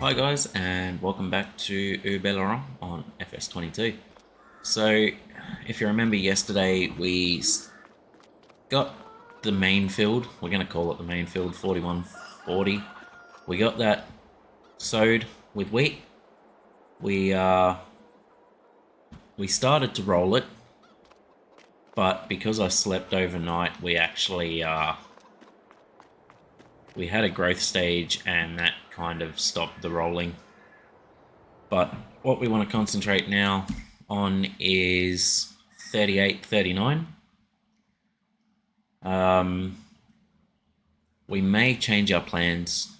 Hi guys, and welcome back to Haut Beyleron on FS22. So, if you remember yesterday, we got the main field, we're going to call it the main field, 4140. We got that sowed with wheat. We started to roll it, but because I slept overnight, we actually we had a growth stage and that kind of stopped the rolling. But what we want to concentrate now on is 38, 39. We may change our plans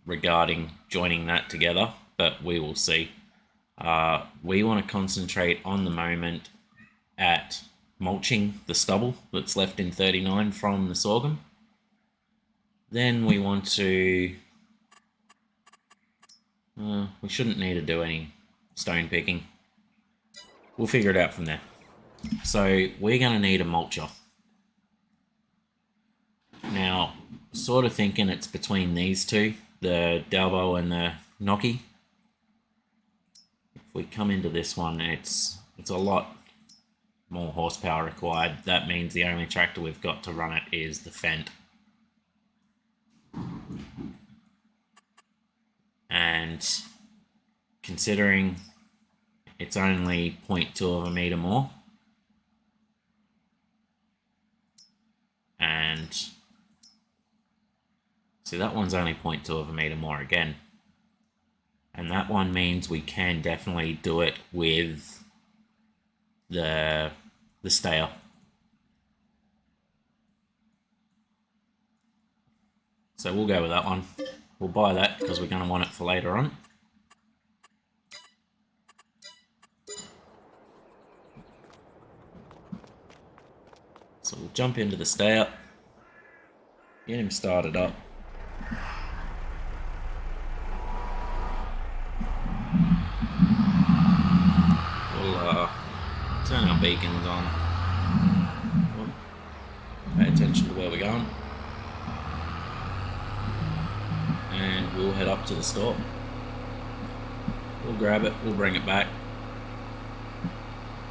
regarding joining that together, but we will see. We want to concentrate on the moment at mulching the stubble that's left in 39 from the sorghum. Then we want to... we shouldn't need to do any stone picking. We'll figure it out from there. So we're going to need a mulcher. Now, sort of thinking it's between these two, the Dalbo and the Gnocchi. If we come into this one, it's a lot more horsepower required. That means the only tractor we've got to run it is the Fendt. And considering it's only 0.2 of a meter more, and see that one's only 0.2 of a meter more again, and that one means we can definitely do it with the stayer. So we'll go with that one. We'll buy that because we're going to want it for later on. So we'll jump into the stayer, get him started up. We'll turn our beacons on. Pay attention to where we're going. And we'll head up to the store. We'll grab it, we'll bring it back.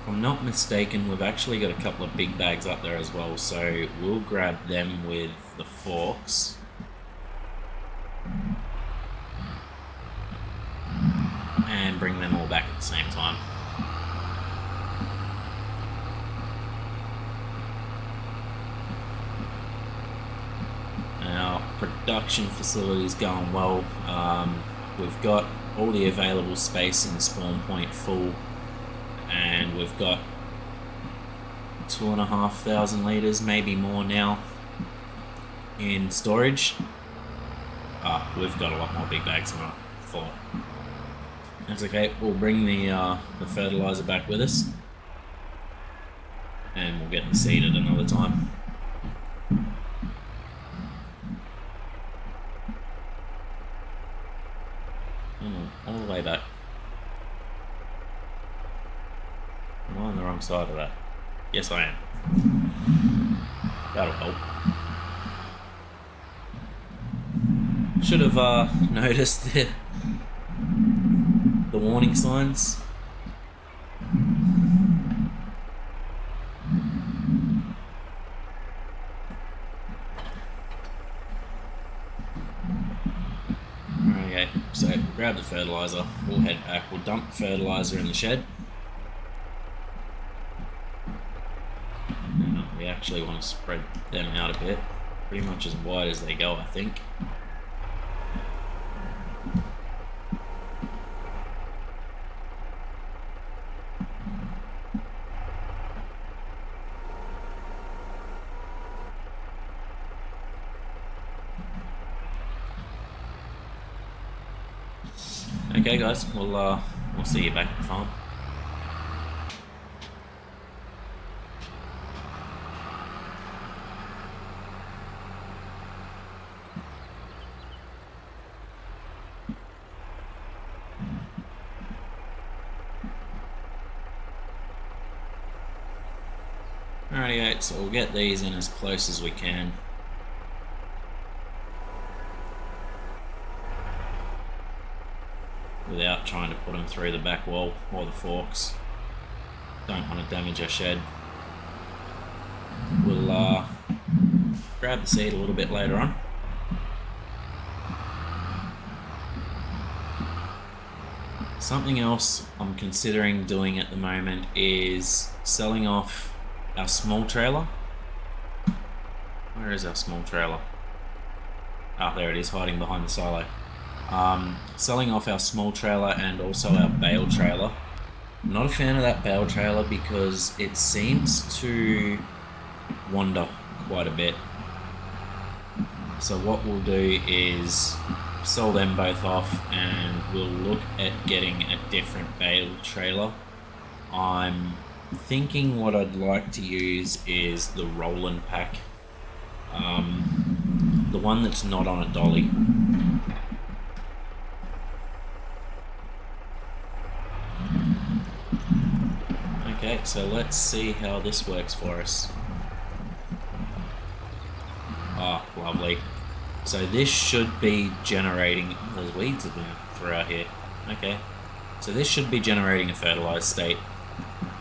If I'm not mistaken, we've actually got a couple of big bags up there as well, so we'll grab them with the forks. And bring them all back at the same time. Our production facility's going well. We've got all the available space in the spawn point full, and we've got 2,500 litres, maybe more now, in storage. We've got a lot more big bags than I thought. That's okay, we'll bring the fertiliser back with us, and we'll get the seed at another time. All the way back. Am I on the wrong side of that? Yes, I am. That'll help. Should have noticed the warning signs. Okay, so grab the fertiliser, we'll head back, we'll dump the fertiliser in the shed. And we actually want to spread them out a bit, pretty much as wide as they go, I think. Okay guys, we'll see you back at the farm. Alrighty, so we'll get these in as close as we can. through the back wall or the forks. Don't want to damage our shed. We'll grab the seed a little bit later on. Something else I'm considering doing at the moment is selling off our small trailer. Where is our small trailer? Ah, there it is, hiding behind the silo. Selling off our small trailer and also our bale trailer. I'm not a fan of that bale trailer because it seems to wander quite a bit. So what we'll do is sell them both off and we'll look at getting a different bale trailer. I'm thinking what I'd like to use is the Roland pack. The one that's not on a dolly. Okay, so let's see how this works for us. Ah, lovely. So this should be generating... Oh, there's weeds throughout here. Okay. So this should be generating a fertilized state,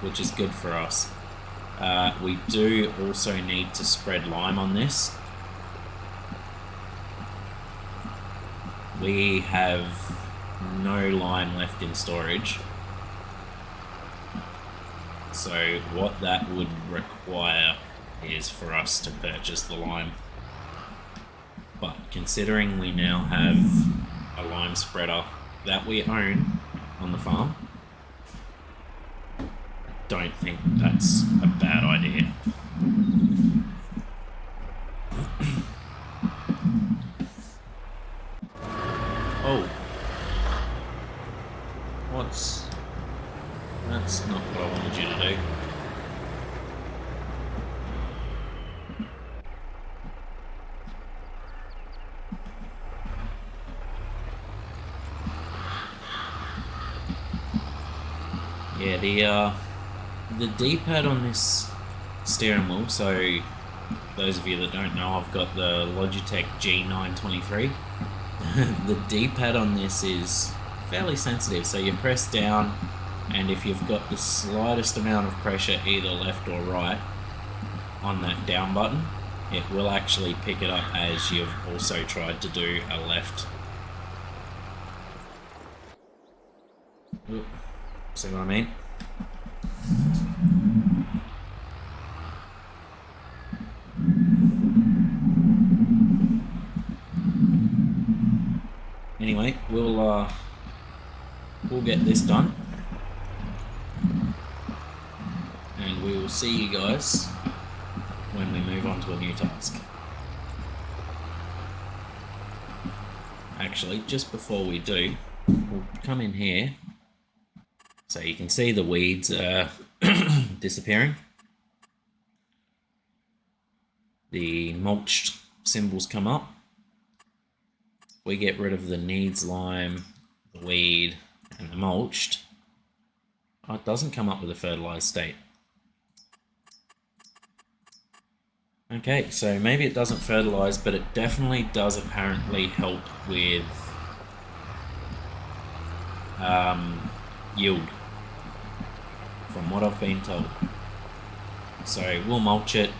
which is good for us. We do also need to spread lime on this. We have no lime left in storage. So what that would require is for us to purchase the lime. But considering we now have a lime spreader that we own on the farm, I don't think that's a bad idea. Oh. That's not what I wanted you to do. Yeah, the D-pad on this steering wheel, so those of you that don't know, I've got the Logitech G923. The D-pad on this is fairly sensitive, so you press down, and if you've got the slightest amount of pressure either left or right on that down button, it will actually pick it up as you've also tried to do a left. Oop. See what I mean? Anyway, we'll get this done, and we will see you guys when we move on to a new task. Actually, just before we do, we'll come in here so you can see the weeds are disappearing. The mulched symbols come up. We get rid of the needs lime, the weed, and the mulched. Oh, it doesn't come up with a fertilized state. Okay, so maybe it doesn't fertilize, but it definitely does apparently help with yield, from what I've been told. So we'll mulch it,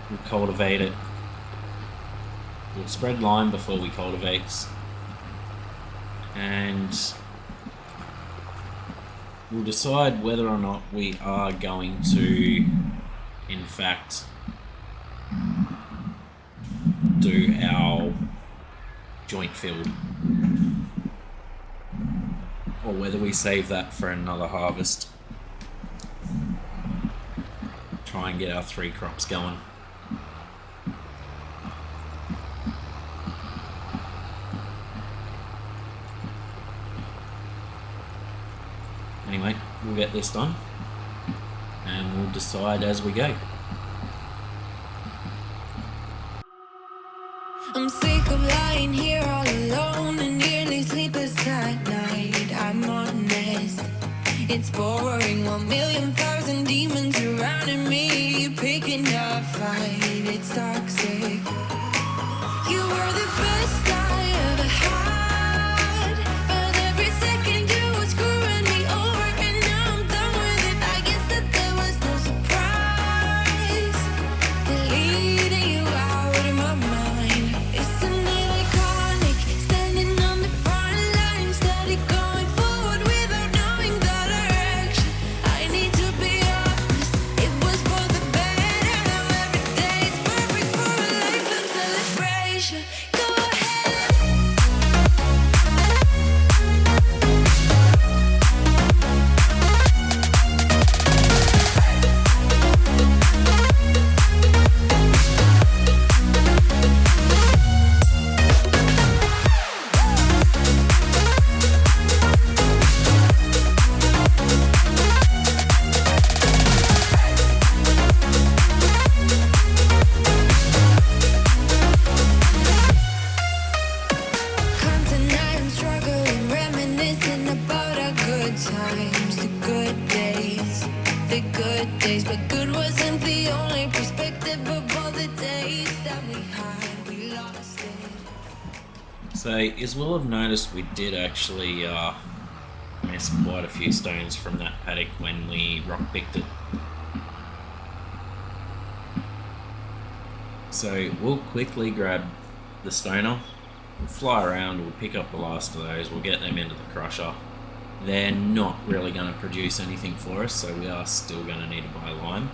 we'll cultivate it, we'll spread lime before we cultivate, and we'll decide whether or not we are going to, in fact, do our joint field, or whether we save that for another harvest. Try and get our 3 crops going. Anyway, we'll get this done and we'll decide as we go. I'm sick of lying here all alone and nearly sleepless at night. I'm honest, it's boring. 1,000,000 demons surrounding me, picking a fight. It's toxic. You were the best I ever had. days, but good wasn't the only perspective of all the days that we had. We lost it. So as well have noticed, we did actually miss quite a few stones from that paddock when we rock picked it. So we'll quickly grab the stoner, we'll fly around, we'll pick up the last of those, we'll get them into the crusher. They're not really going to produce anything for us, so we are still going to need to buy lime.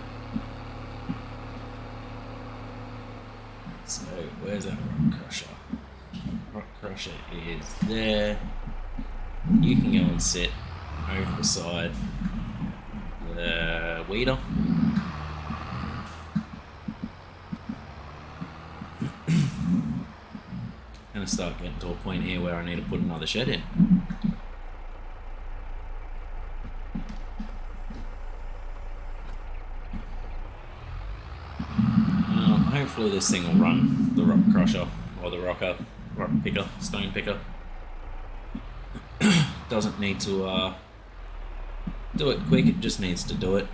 So where's that rock crusher? Rock crusher is there. You can go and sit over beside the weeder. Gonna start getting to a point here where I need to put another shed in. Hopefully this thing will run, the rock crusher or the rock picker, stone picker. Doesn't need to do it quick, it just needs to do it.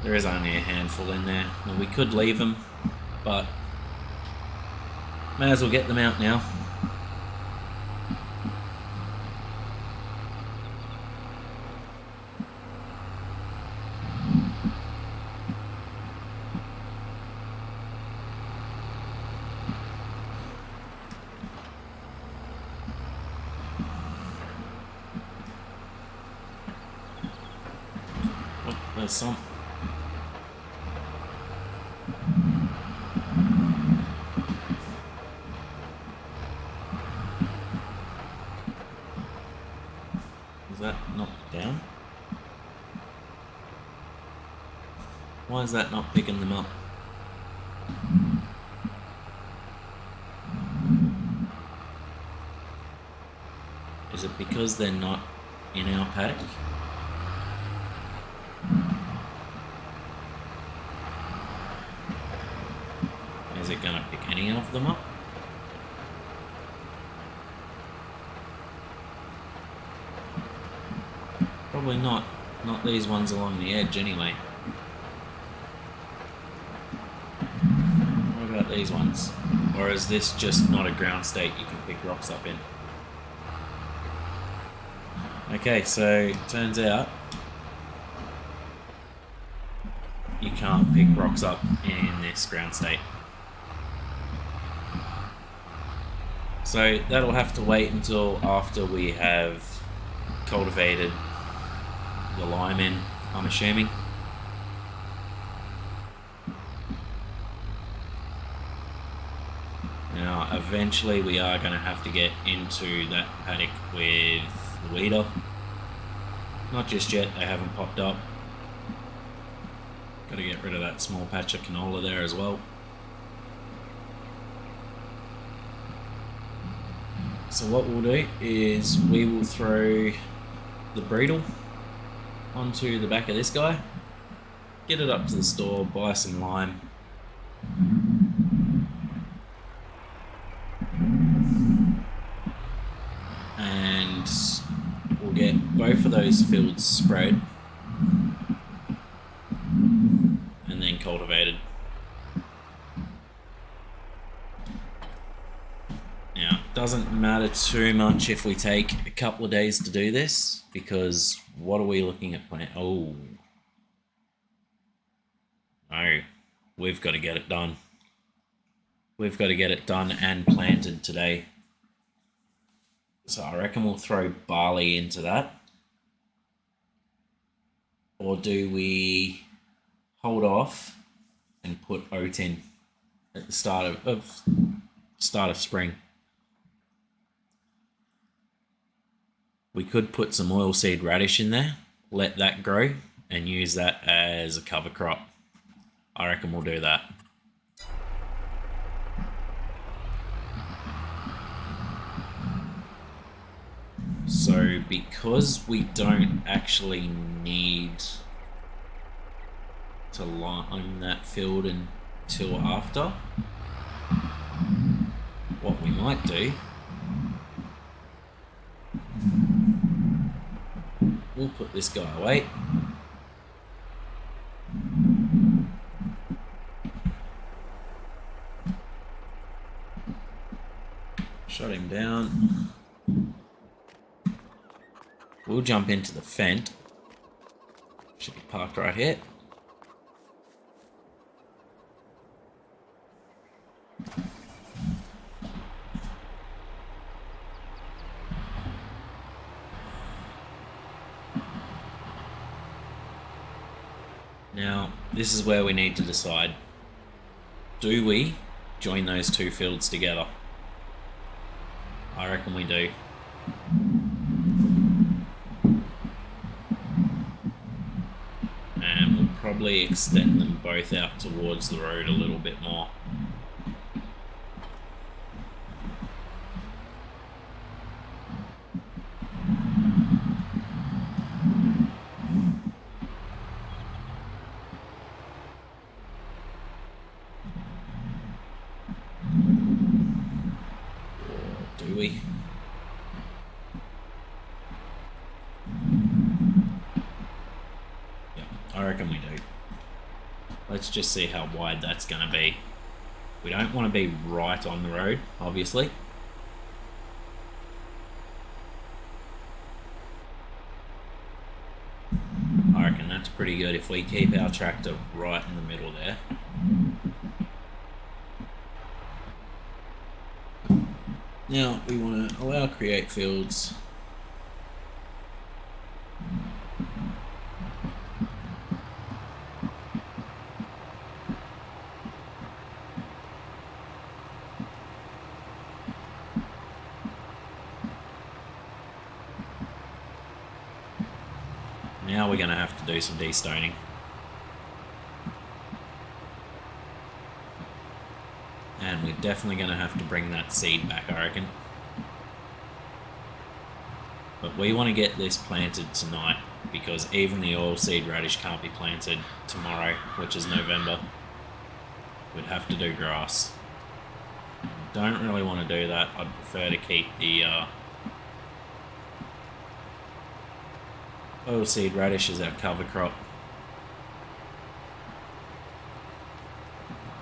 There is only a handful in there, and we could leave them, but may as well get them out now. Oh, there's some. Is that not down? Why is that not picking them up? Is it because they're not in our paddock? Is it going to pick any of them up? Probably not. Not these ones along the edge anyway. What about these ones? Or is this just not a ground state you can pick rocks up in? Okay, so turns out you can't pick rocks up in this ground state. So that'll have to wait until after we have cultivated the lime in, I'm assuming. Now, eventually we are going to have to get into that paddock with the weeder. Not just yet, they haven't popped up. Got to get rid of that small patch of canola there as well. So what we'll do is we will throw the bridle onto the back of this guy, get it up to the store, buy some lime, and we'll get both of those fields spread and then cultivated. Now, it doesn't matter too much if we take a couple of days to do this, because what are we looking at plant? Oh. No. We've got to get it done. We've got to get it done and planted today. So I reckon we'll throw barley into that. Or do we hold off and put oat in at the start of spring? We could put some oilseed radish in there, let that grow, and use that as a cover crop. I reckon we'll do that. So because we don't actually need to lime that field until after, what we might do we'll put this guy away. Shut him down. We'll jump into the Fendt. Should be parked right here. Now, this is where we need to decide. Do we join those two fields together? I reckon we do. And we'll probably extend them both out towards the road a little bit more. Do we? Yeah, I reckon we do. Let's just see how wide that's going to be. We don't want to be right on the road, obviously. I reckon that's pretty good if we keep our tractor right in the middle there. Now we want to allow create fields. Now we're going to have to do some destoning. And we're definitely going to have to bring that seed back, I reckon. But we want to get this planted tonight, because even the OilSeed Raddish can't be planted tomorrow, which is November. We'd have to do grass. Don't really want to do that. I'd prefer to keep the OilSeed Raddish as our cover crop.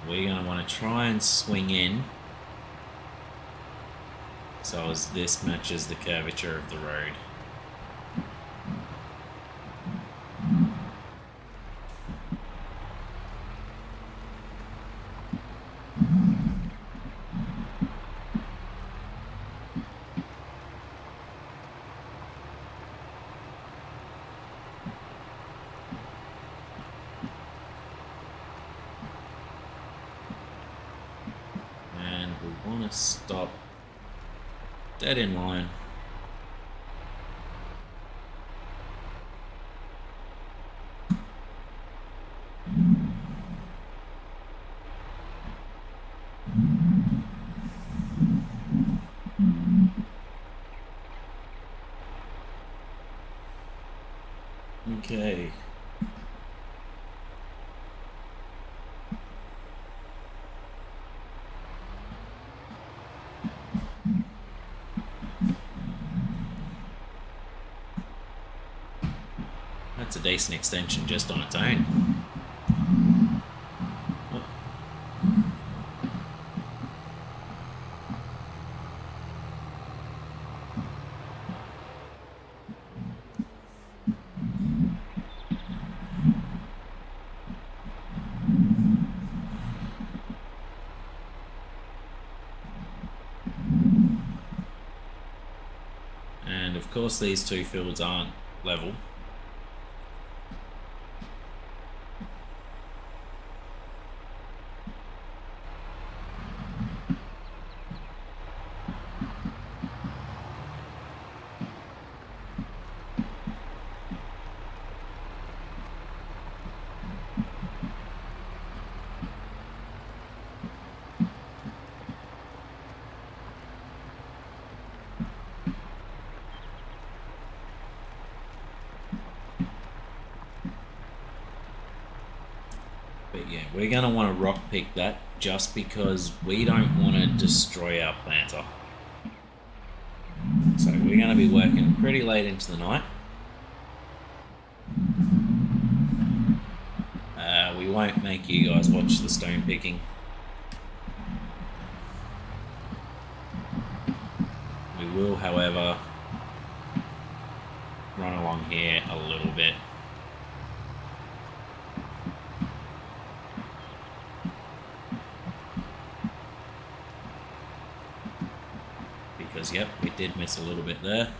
We're going to want to try and swing in so as this matches the curvature of the road. Stop dead in line. Okay. That's a decent extension just on its own. Oh. And of course these two fields aren't level. But yeah, we're going to want to rock pick that just because we don't want to destroy our planter. So we're going to be working pretty late into the night. We won't make you guys watch the stone picking. We will, however, run along here a little bit. Because, yep, we did miss a little bit there.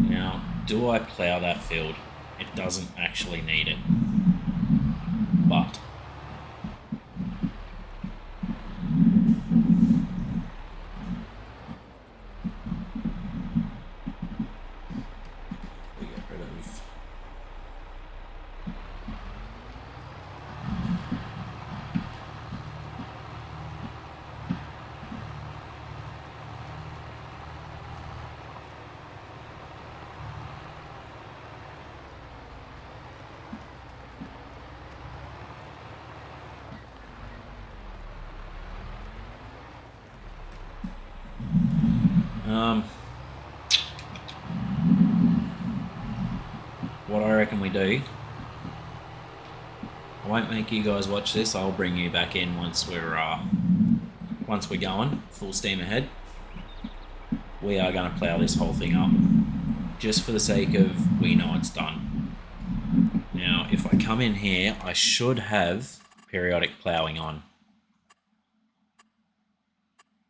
Now, do I plough that field? It doesn't actually need it. But we get rid of what I reckon we do. I won't make you guys watch this. I'll bring you back in once we're going full steam ahead. We are going to plough this whole thing up, just for the sake of we know it's done. Now, if I come in here, I should have periodic ploughing on.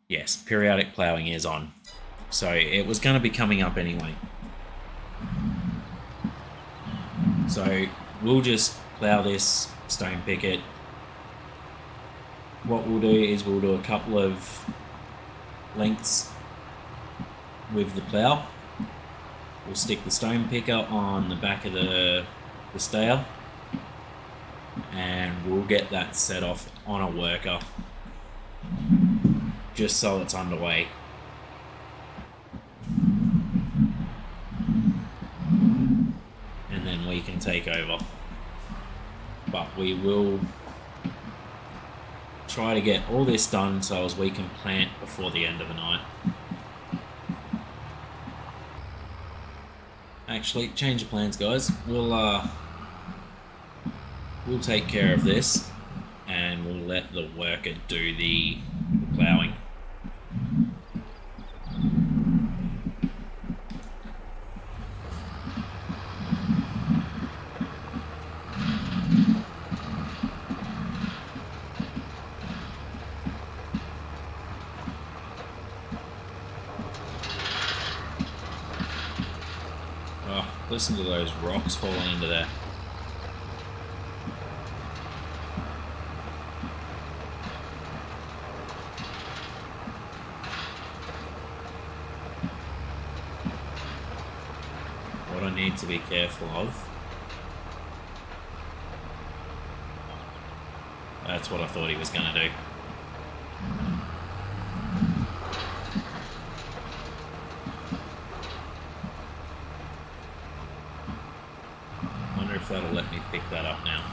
Yes, periodic ploughing is on. So it was going to be coming up anyway. So we'll just plough this, stone pick it. What we'll do is we'll do a couple of lengths with the plough. We'll stick the stone picker on the back of the stayer, and we'll get that set off on a worker, just so it's underway. And then we can take over. But we will try to get all this done so as we can plant before the end of the night. Actually, change of plans, guys. We'll take care of this, and we'll let the worker do the ploughing. Listen to those rocks falling into there. What I need to be careful of. That's what I thought he was going to do. That'll let me pick that up now.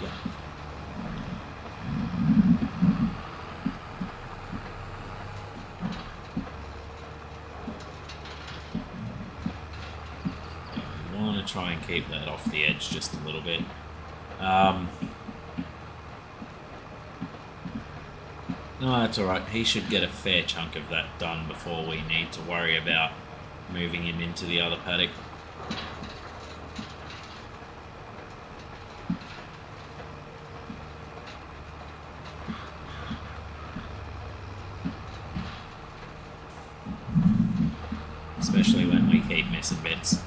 Yep. I want to try and keep that off the edge just a little bit. No, that's alright. He should get a fair chunk of that done before we need to worry about moving him into the other paddock. Especially when we keep missing bits.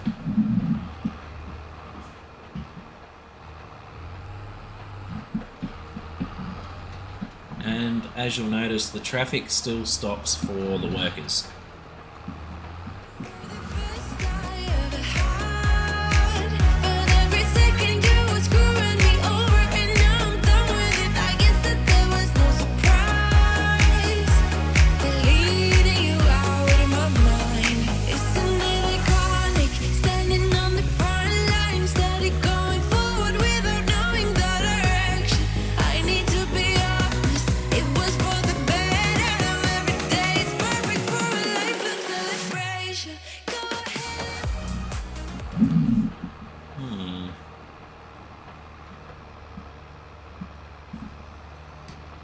And as you'll notice, the traffic still stops for the workers.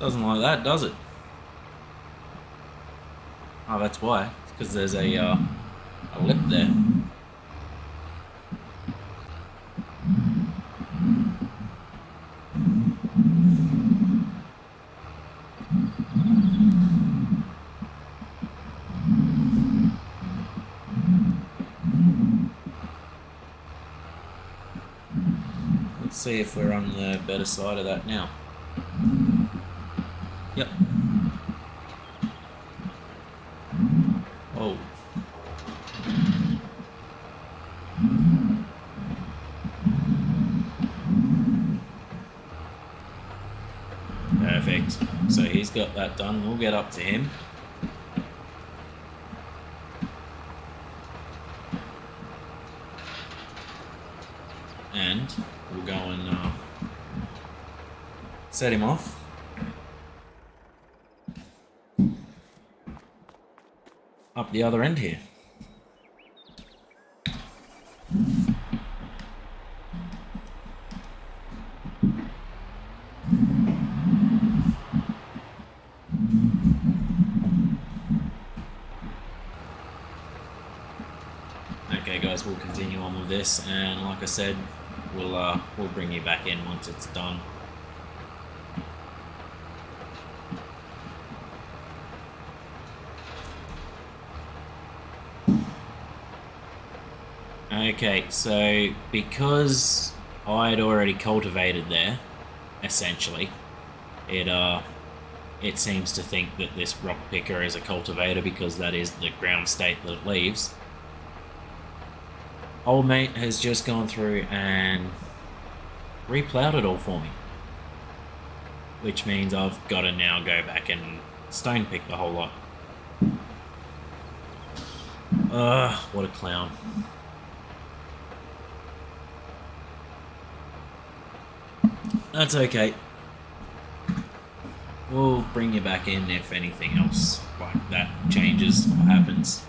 Doesn't like that, does it? Oh, that's why. It's because there's a lip there. Let's see if we're on the better side of that now. Yep. Oh. Perfect. So he's got that done. We'll get up to him. And we'll go and set him off. Up the other end here. Okay guys, we'll continue on with this, and like I said, we'll bring you back in once it's done. Okay, so because I had already cultivated there, essentially, it seems to think that this rock picker is a cultivator because that is the ground state that it leaves. Old mate has just gone through and replowed it all for me, which means I've got to now go back and stone pick the whole lot. What a clown. That's okay. We'll bring you back in if anything else like that changes or happens.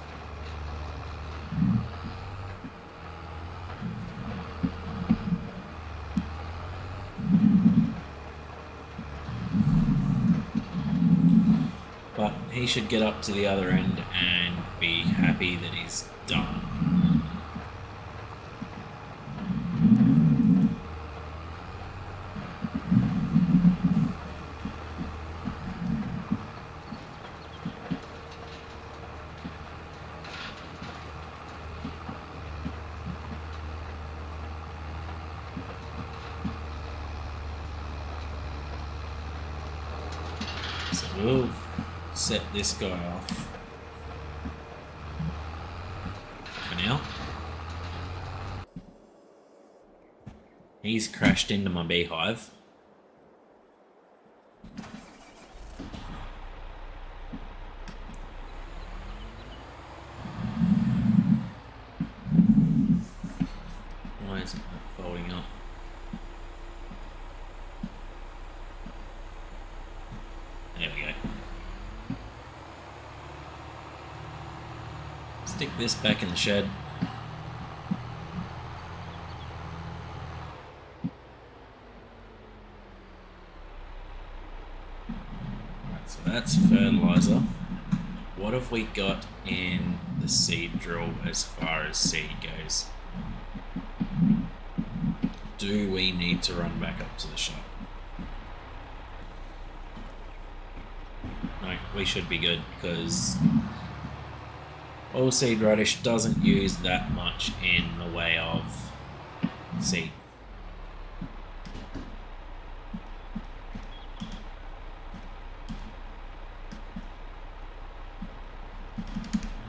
But he should get up to the other end and be happy that he's done. So we'll set this guy off for now. He's crashed into my beehive. Why isn't that folding up? There we go. Stick this back in the shed. Right, so that's fertilizer. What have we got in the seed drill as far as seed goes? Do we need to run back up to the shop? No, we should be good because OilSeed Raddish doesn't use that much in the way of seed.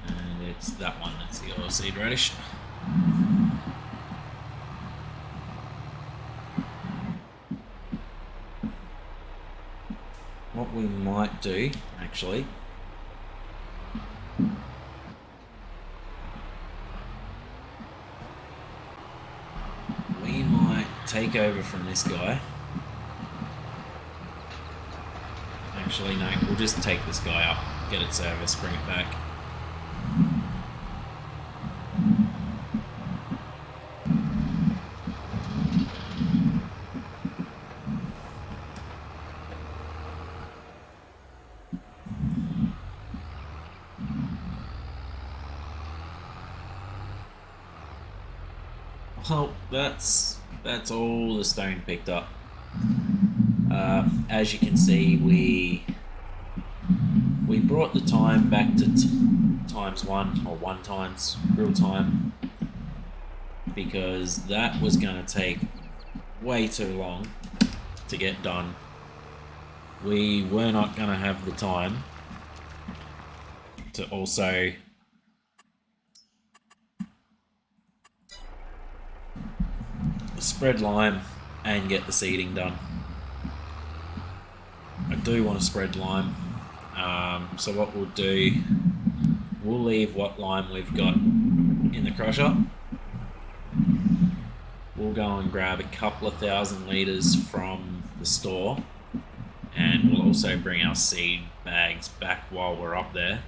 And it's that one, that's the OilSeed Raddish. What we might do, actually, we might take over from this guy. Actually, no, we'll just take this guy up, get it serviced, bring it back. Well, that's all the stone picked up. As you can see, we brought the time back to times one, or one times real time, because that was going to take way too long to get done. We were not going to have the time to also spread lime and get the seeding done. I do want to spread lime, so what we'll do, we'll leave what lime we've got in the crusher. We'll go and grab a couple of 1,000 litres from the store, and we'll also bring our seed bags back while we're up there.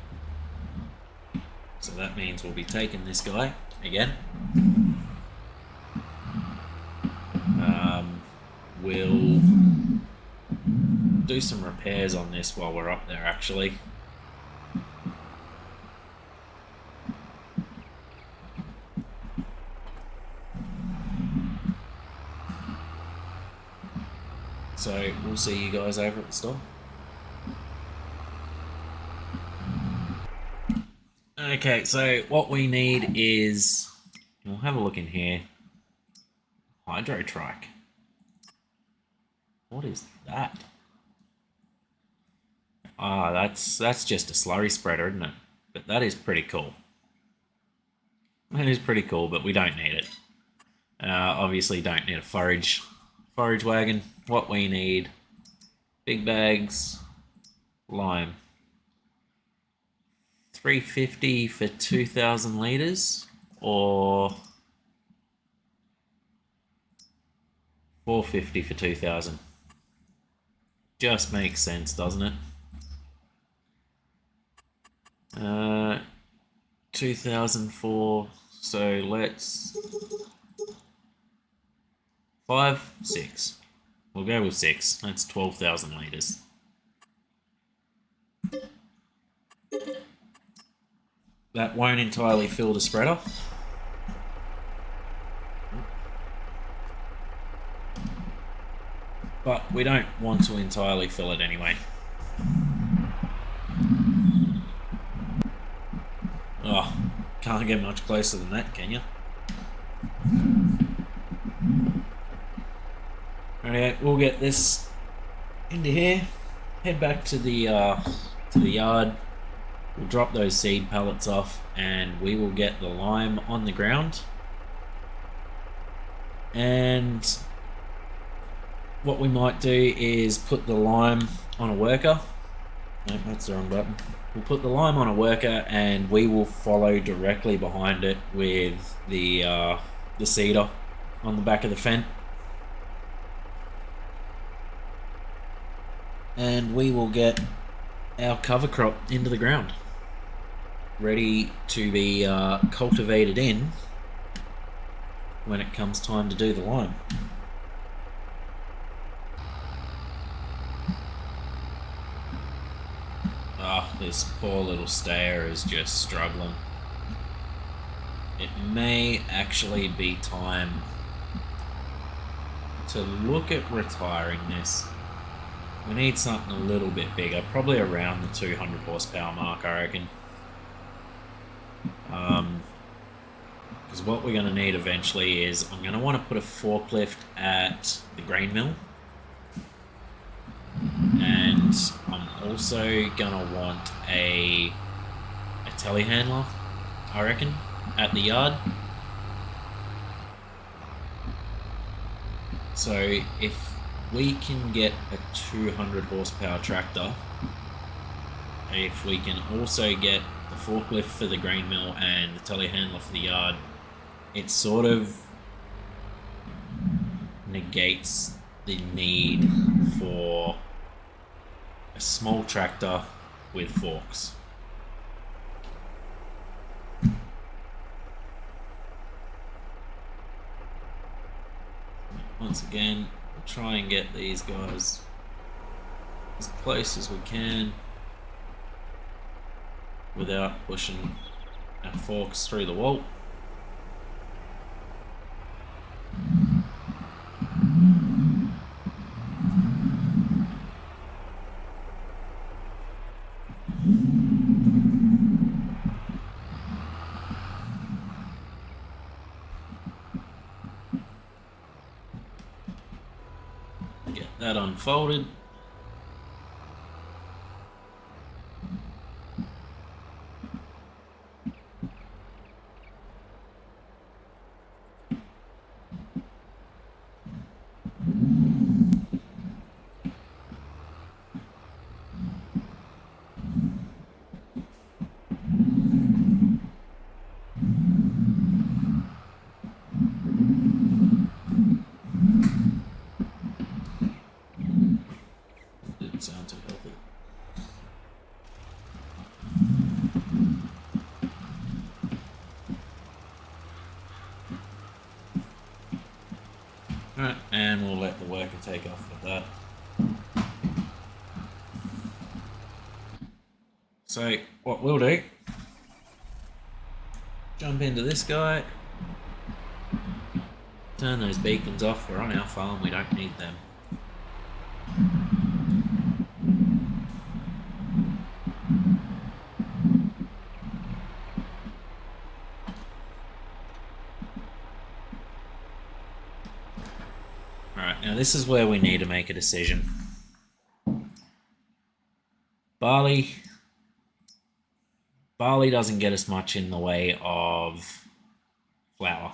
So that means we'll be taking this guy again. We'll do some repairs on this while we're up there, actually. So we'll see you guys over at the store. Okay, so what we need is, we'll have a look in here. Hydro trike. What is that? Ah, that's just a slurry spreader, isn't it? But that is pretty cool. That is pretty cool, but we don't need it. Obviously don't need a forage wagon. What we need, big bags, lime. 350 for 2,000 litres, or 450 for 2,000. Just makes sense, doesn't it? 2,004, so let's 5, 6. We'll go with 6. That's 12,000 litres. That won't entirely fill the spreader. But we don't want to entirely fill it anyway. Oh, can't get much closer than that, can you? Alright, we'll get this into here, head back to the yard. We'll drop those seed pallets off, and we will get the lime on the ground. And what we might do is put the lime on a worker. No, that's the wrong button. We'll put the lime on a worker, and we will follow directly behind it with the seeder on the back of the fence. And we will get our cover crop into the ground, ready to be cultivated in when it comes time to do the lime. This poor little stayer is just struggling. It may actually be time to look at retiring this. We need something a little bit bigger, probably around the 200 horsepower mark, I reckon. Because what we're going to need eventually is, I'm going to want to put a forklift at the grain mill. And I'm also going to want a telehandler, I reckon, at the yard. So if we can get a 200 horsepower tractor, if we can also get the forklift for the grain mill and the telehandler for the yard, it sort of negates the need for a small tractor with forks. Once again, we'll try and get these guys as close as we can without pushing our forks through the wall. unfolded. Didn't sound too healthy. Alright, and we'll let the worker take off with that. So, what we'll do, jump into this guy, turn those beacons off. We're on our farm, we don't need them. Alright, now this is where we need to make a decision. Barley doesn't get us much in the way of flour,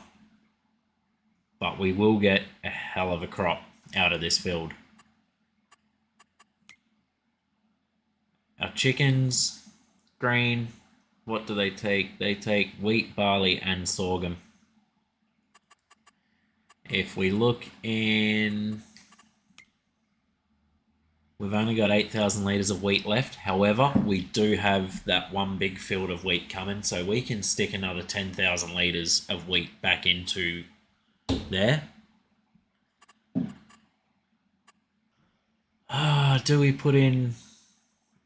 but we will get a hell of a crop out of this field. Our chickens, grain, what do they take? They take wheat, barley, and sorghum. If we look in, we've only got 8,000 litres of wheat left. However, we do have that one big field of wheat coming, so we can stick another 10,000 litres of wheat back into there. Do we put in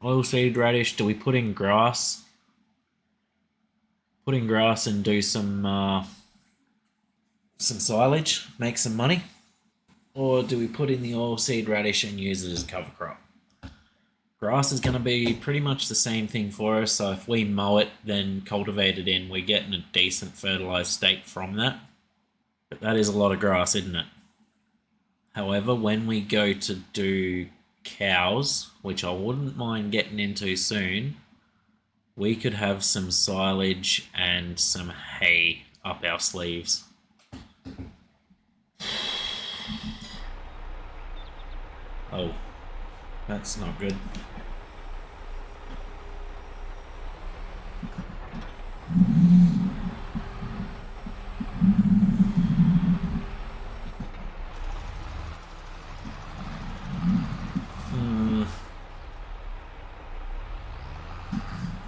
OilSeed Raddish? Do we put in grass? Put in grass and do some silage, make some money? Or do we put in the OilSeed Raddish and use it as cover crop? Grass is going to be pretty much the same thing for us, so if we mow it, then cultivate it in, we're getting a decent fertilised state from that. But that is a lot of grass, isn't it? However, when we go to do cows, which I wouldn't mind getting into soon, we could have some silage and some hay up our sleeves. Oh, that's not good.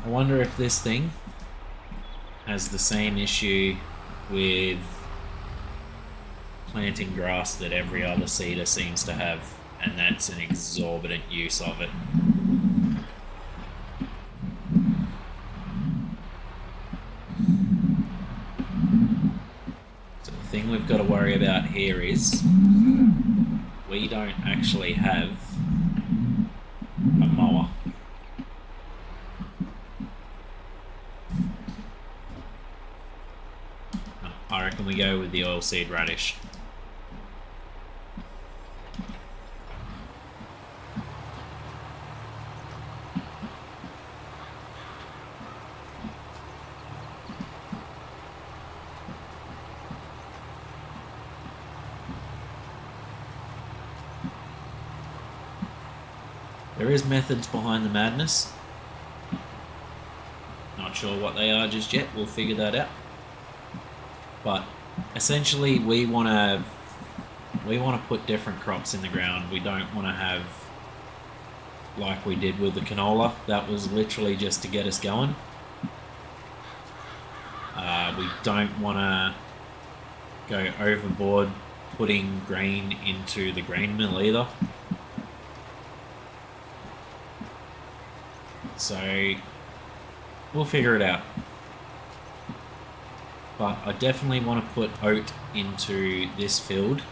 I wonder if this thing has the same issue with planting grass that every other seeder seems to have, and that's an exorbitant use of it. So the thing we've got to worry about here is we don't actually have a mower. I reckon we go with the OilSeed Raddish. There is methods behind the madness. Not sure what they are just yet. We'll figure that out. But essentially, we want to put different crops in the ground. We don't want to have, like we did with the canola, that was literally just to get us going. We don't want to go overboard putting grain into the grain mill either. So we'll figure it out. But I definitely want to put oat into this field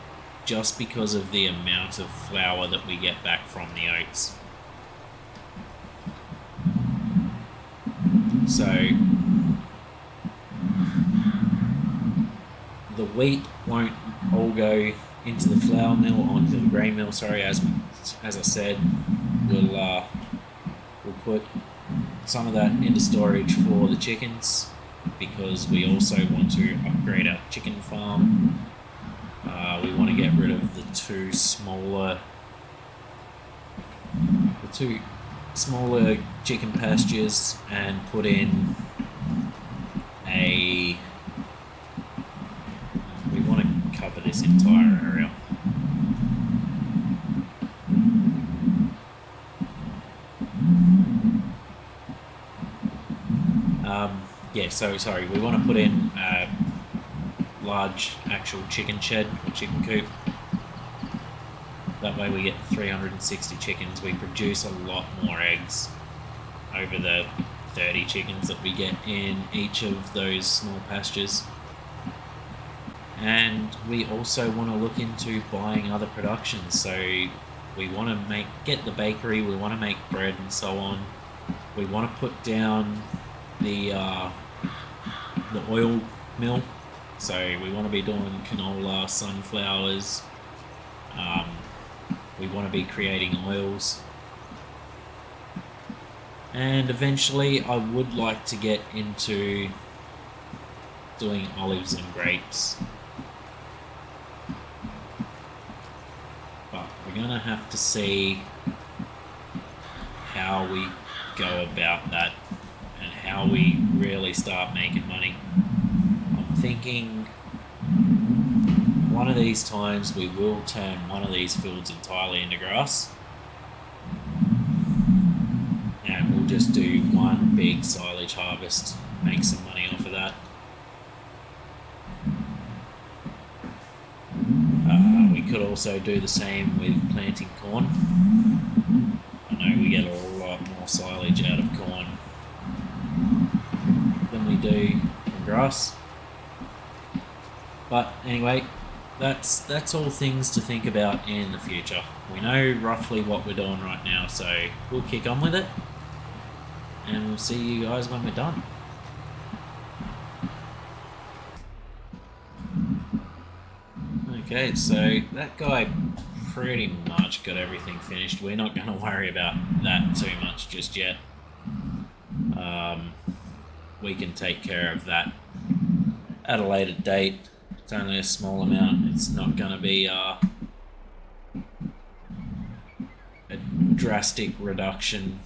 just because of the amount of flour that we get back from the oats. So the wheat won't all go into the flour mill, onto the grain mill, sorry, as we as I said, we'll put some of that into storage for the chickens, because we also want to upgrade our chicken farm. We want to get rid of the two smaller chicken pastures and put in a. We want to cover this entire area. Sorry, we want to put in a large actual chicken shed or chicken coop. That way we get 360 chickens. We produce a lot more eggs over the 30 chickens that we get in each of those small pastures. And we also want to look into buying other productions. So we want to get the bakery, we want to make bread and so on. We want to put down the oil mill. So we want to be doing canola, sunflowers. We want to be creating oils. And eventually I would like to get into doing olives and grapes. But we're going to have to see how we go about that and how we really start making money. I'm thinking one of these times we will turn one of these fields entirely into grass, and we'll just do one big silage harvest, make some money off of that. We could also do the same with planting corn. I know we get a lot more silage out of corn than we do from grass. But anyway, that's all things to think about in the future. We know roughly what we're doing right now, so we'll kick on with it, and we'll see you guys when we're done. Okay, so that guy pretty much got everything finished. We're not going to worry about that too much just yet. We can take care of that at a later date. It's only a small amount. It's not going to be a drastic reduction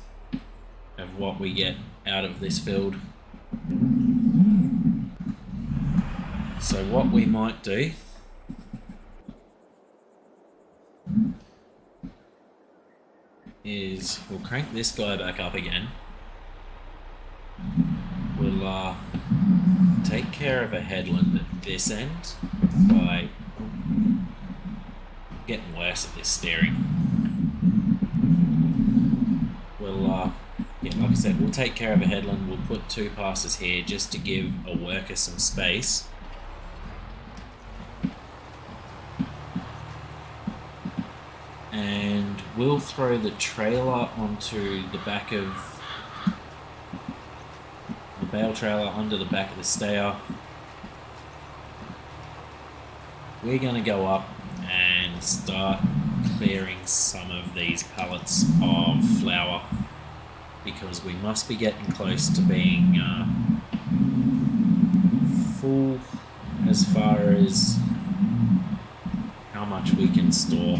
of what we get out of this field. So what we might do is we'll crank this guy back up again. We'll take care of a headland at this end by getting worse at this steering. We'll, like I said, we'll take care of a headland. We'll put two passes here just to give a worker some space. And we'll throw the trailer onto the back of the bale trailer onto the back of the stayer. We're going to go up and start clearing some of these pallets of flour, because we must be getting close to being full as far as how much we can store.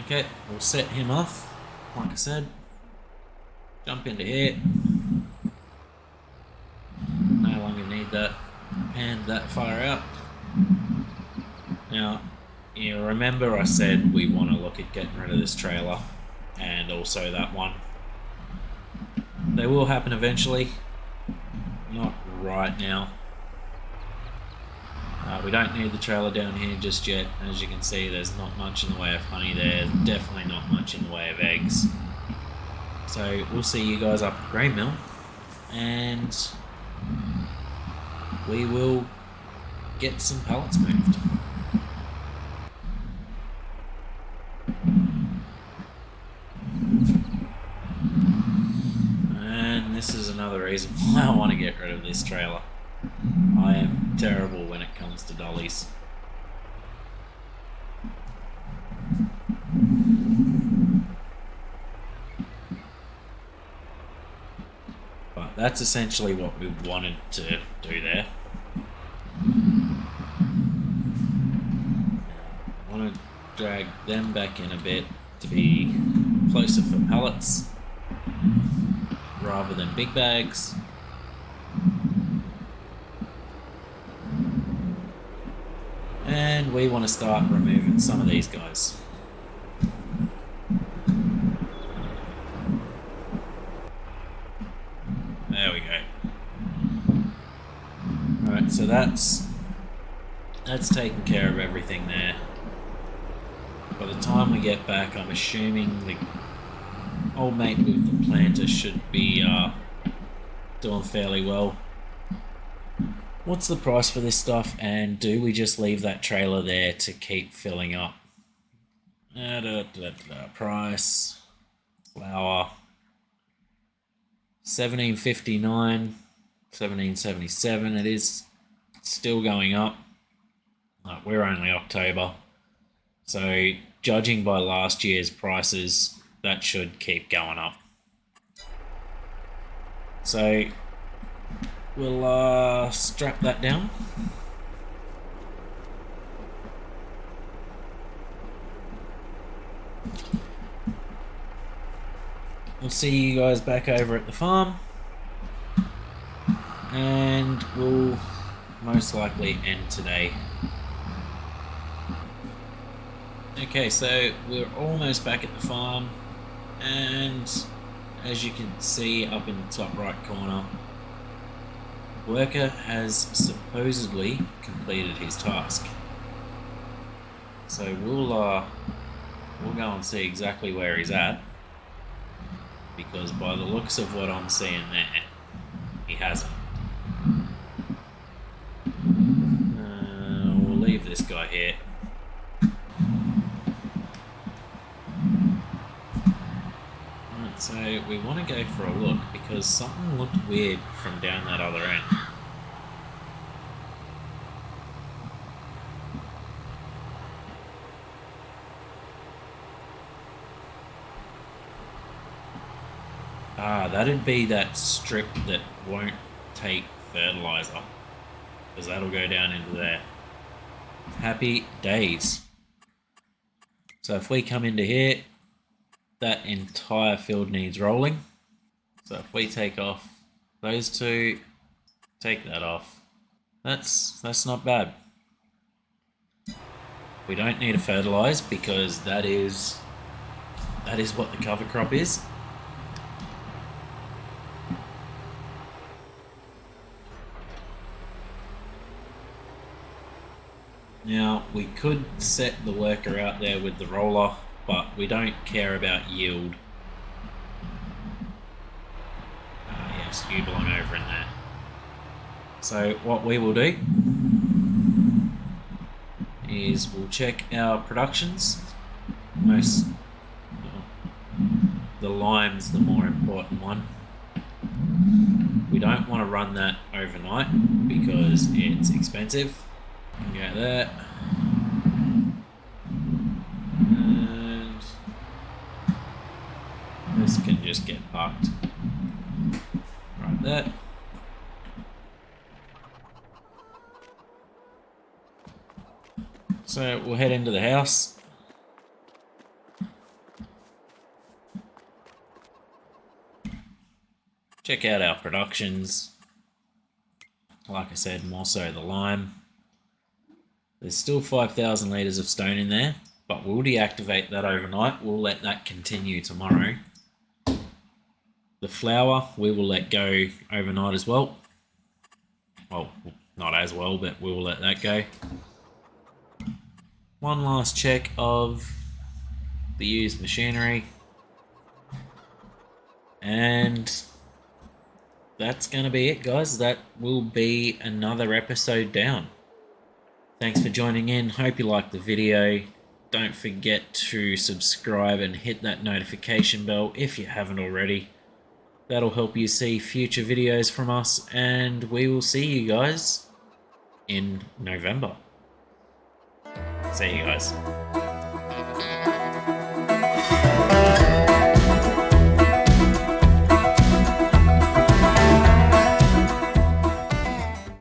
Okay, we'll set him off, like I said. Jump into here. No longer need that pan that far out. Now, you remember I said we want to look at getting rid of this trailer and also that one. They will happen eventually, not right now. We don't need the trailer down here just yet. As you can see, there's not much in the way of honey there. Definitely not much in the way of eggs. So we'll see you guys up at the grain mill, and we will get some pallets moved. And this is another reason why I want to get rid of this trailer. I am terrible when it comes to dollies. that's essentially what we wanted to do there. I want to drag them back in a bit to be closer for pallets rather than big bags. And we want to start removing some of these guys. There we go. Alright, so that's taken care of everything there. By the time we get back, I'm assuming the old mate with the planter should be doing fairly well. What's the price for this stuff, and do we just leave that trailer there to keep filling up? Price, flour, $17.59, $17.77. It is still going up. We're only October, so judging by last year's prices, that should keep going up. So we'll strap that down. We'll see you guys back over at the farm, and we'll most likely end today. Okay, so we're almost back at the farm, and as you can see up in the top right corner, worker has supposedly completed his task. So we'll go and see exactly where he's at, because by the looks of what I'm seeing there, he hasn't. We'll leave this guy here. Alright, so we want to go for a look, because something looked weird from down that other end. That'd be that strip that won't take fertilizer, because that'll go down into there. Happy days. So if we come into here, that entire field needs rolling. So if we take off those two, take that off, that's not bad. We don't need to fertilize, because that is what the cover crop is. Now, we could set the worker out there with the roller, but we don't care about yield. Yes, you belong over in there. So what we will do is we'll check our productions. The lime's the more important one. We don't want to run that overnight because it's expensive. Go there, and this can just get parked right there. So we'll head into the house. Check out our productions. Like I said, more so the lime. There's still 5,000 litres of stone in there, but we'll deactivate that overnight. We'll let that continue tomorrow. The flour, we will let go overnight as well. Well, not as well, but we will let that go. One last check of the used machinery. And that's going to be it, guys. That will be another episode down. Thanks for joining in. Hope you liked the video. Don't forget to subscribe and hit that notification bell if you haven't already. That'll help you see future videos from us, and we will see you guys in November. See you guys.